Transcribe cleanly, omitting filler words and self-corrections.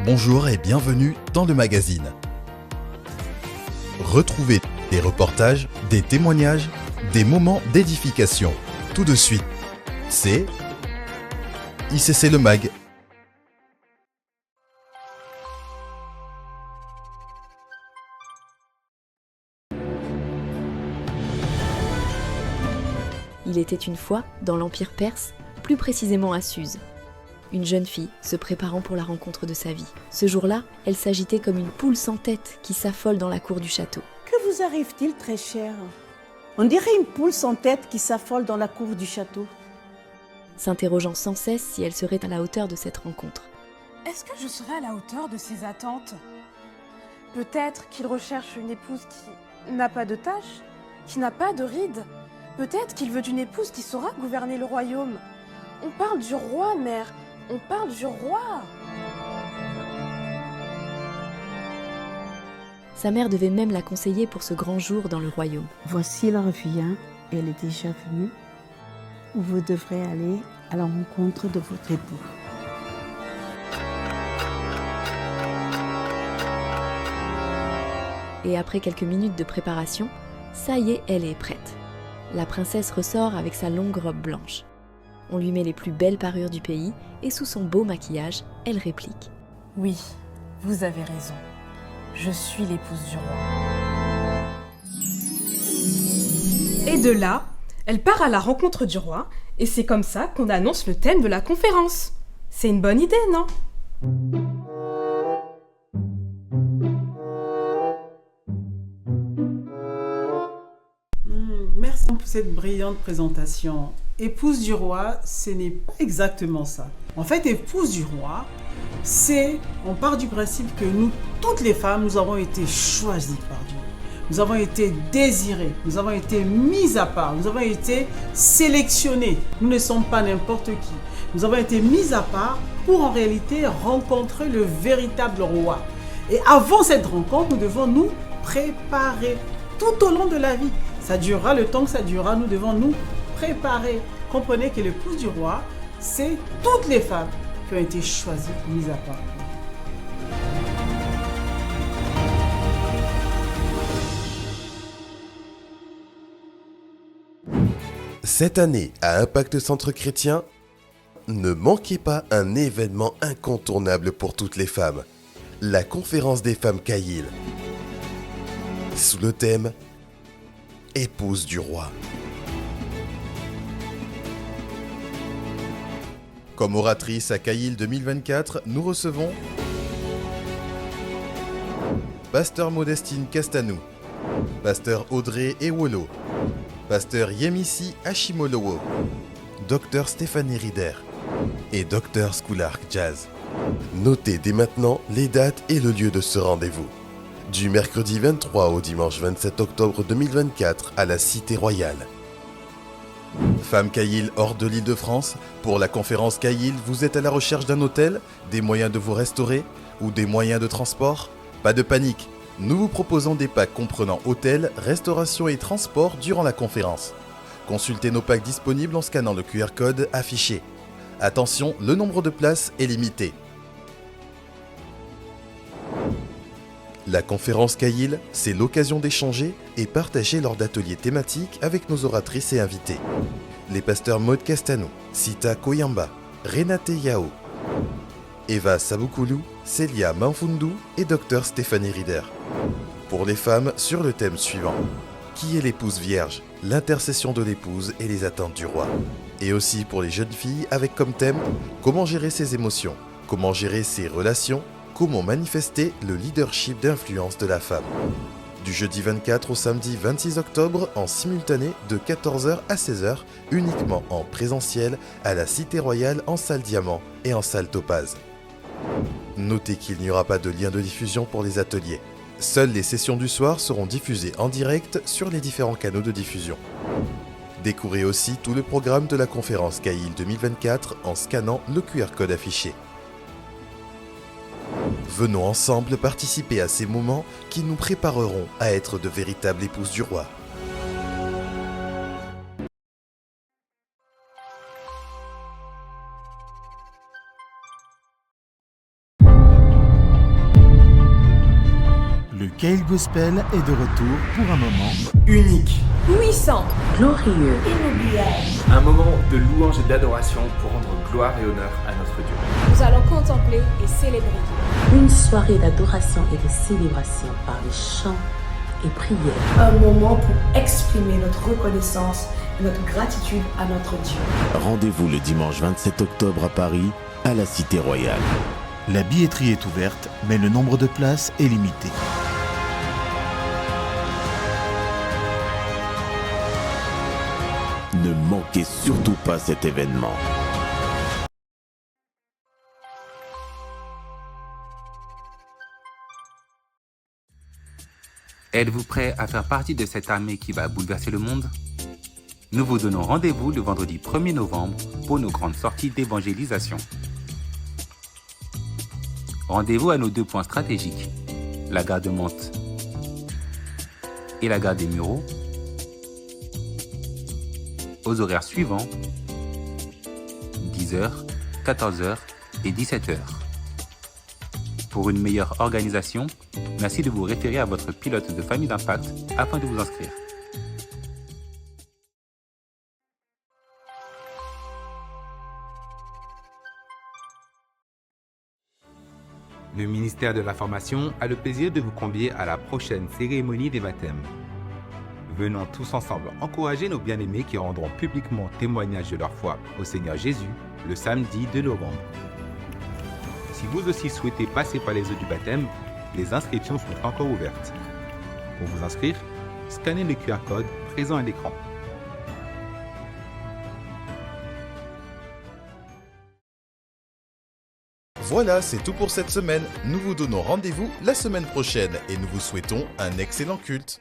Bonjour et bienvenue dans le magazine. Retrouvez des reportages, des témoignages, des moments d'édification. Tout de suite, c'est ICC Le Mag. Il était une fois dans l'Empire perse, plus précisément à Suse. Une jeune fille se préparant pour la rencontre de sa vie. Ce jour-là, elle s'agitait comme une poule sans tête qui s'affole dans la cour du château. Que vous arrive-t-il, très cher? On dirait une poule sans tête qui s'affole dans la cour du château. S'interrogeant sans cesse si elle serait à la hauteur de cette rencontre. Est-ce que je serai à la hauteur de ses attentes? Peut-être qu'il recherche une épouse qui n'a pas de taches, qui n'a pas de rides. Peut-être qu'il veut une épouse qui saura gouverner le royaume. On parle du roi, mère. On parle du roi. Sa mère devait même la conseiller pour ce grand jour dans le royaume. Voici la vient, elle est déjà venue. Vous devrez aller à la rencontre de votre époux. Et après quelques minutes de préparation, ça y est, elle est prête. La princesse ressort avec sa longue robe blanche. On lui met les plus belles parures du pays et sous son beau maquillage, elle réplique. Oui, vous avez raison. Je suis l'épouse du roi. Et de là, elle part à la rencontre du roi, et c'est comme ça qu'on annonce le thème de la conférence. C'est une bonne idée, non ? Merci pour cette brillante présentation. Épouse du roi, ce n'est pas exactement ça. En fait, épouse du roi, on part du principe que nous, toutes les femmes, nous avons été choisies par Dieu. Nous avons été désirées, nous avons été mises à part, nous avons été sélectionnées. Nous ne sommes pas n'importe qui. Nous avons été mises à part pour en réalité rencontrer le véritable roi. Et avant cette rencontre, nous devons nous préparer tout au long de la vie. Ça durera le temps que ça durera, nous devons nous préparer. Comprenez que l'épouse du roi, c'est toutes les femmes qui ont été choisies, mises à part. Cette année, à Impact Centre Chrétien, ne manquez pas un événement incontournable pour toutes les femmes. La conférence des femmes Caïl. Sous le thème « Épouse du roi ». Comme oratrice à Caïl 2024, nous recevons Pasteur Modestine Castanou, Pasteur Audrey Ewolo, Pasteur Yemisi Hashimolowo, Docteur Stéphanie Rider et Docteur Schoolark Jazz. Notez dès maintenant les dates et le lieu de ce rendez-vous. Du mercredi 23 au dimanche 27 octobre 2024 à la Cité Royale. Femmes Caïl hors de l'Île-de-France, pour la conférence Caïl, vous êtes à la recherche d'un hôtel, des moyens de vous restaurer ou des moyens de transport? Pas de panique, nous vous proposons des packs comprenant hôtel, restauration et transport durant la conférence. Consultez nos packs disponibles en scannant le QR code affiché. Attention, le nombre de places est limité. La conférence Caïl, c'est l'occasion d'échanger et partager lors d'ateliers thématiques avec nos oratrices et invités. Les pasteurs Maud Castanou, Sita Koyamba, Renate Yao, Eva Saboukoulou, Célia Manfundu et Dr Stéphanie Rider. Pour les femmes, sur le thème suivant. Qui est l'épouse vierge? L'intercession de l'épouse et les attentes du roi. Et aussi pour les jeunes filles avec comme thème comment gérer ses émotions, comment gérer ses relations, comment manifester le leadership d'influence de la femme. Du jeudi 24 au samedi 26 octobre en simultané de 14h à 16h, uniquement en présentiel à la Cité Royale en salle Diamant et en salle Topaz. Notez qu'il n'y aura pas de lien de diffusion pour les ateliers. Seules les sessions du soir seront diffusées en direct sur les différents canaux de diffusion. Découvrez aussi tout le programme de la conférence Caïl 2024 en scannant le QR code affiché. Venons ensemble participer à ces moments qui nous prépareront à être de véritables épouses du roi. Kail Gospel est de retour pour un moment unique, puissant, glorieux, inoubliable. Un moment de louange et d'adoration pour rendre gloire et honneur à notre Dieu. Nous allons contempler et célébrer Dieu. Une soirée d'adoration et de célébration par les chants et prières. Un moment pour exprimer notre reconnaissance et notre gratitude à notre Dieu. Rendez-vous le dimanche 27 octobre à Paris, à la Cité Royale. La billetterie est ouverte, mais le nombre de places est limité. Ne manquez surtout pas cet événement. Êtes-vous prêt à faire partie de cette armée qui va bouleverser le monde? Nous vous donnons rendez-vous le vendredi 1er novembre pour nos grandes sorties d'évangélisation. Rendez-vous à nos 2 points stratégiques, la gare de Mantes et la gare des Mureaux, aux horaires suivants, 10h, 14h et 17h. Pour une meilleure organisation, merci de vous référer à votre pilote de famille d'impact afin de vous inscrire. Le ministère de la Formation a le plaisir de vous convier à la prochaine cérémonie des baptêmes. Venons tous ensemble encourager nos bien-aimés qui rendront publiquement témoignage de leur foi au Seigneur Jésus le samedi 2 novembre. Si vous aussi souhaitez passer par les eaux du baptême, les inscriptions sont encore ouvertes. Pour vous inscrire, scannez le QR code présent à l'écran. Voilà, c'est tout pour cette semaine. Nous vous donnons rendez-vous la semaine prochaine et nous vous souhaitons un excellent culte.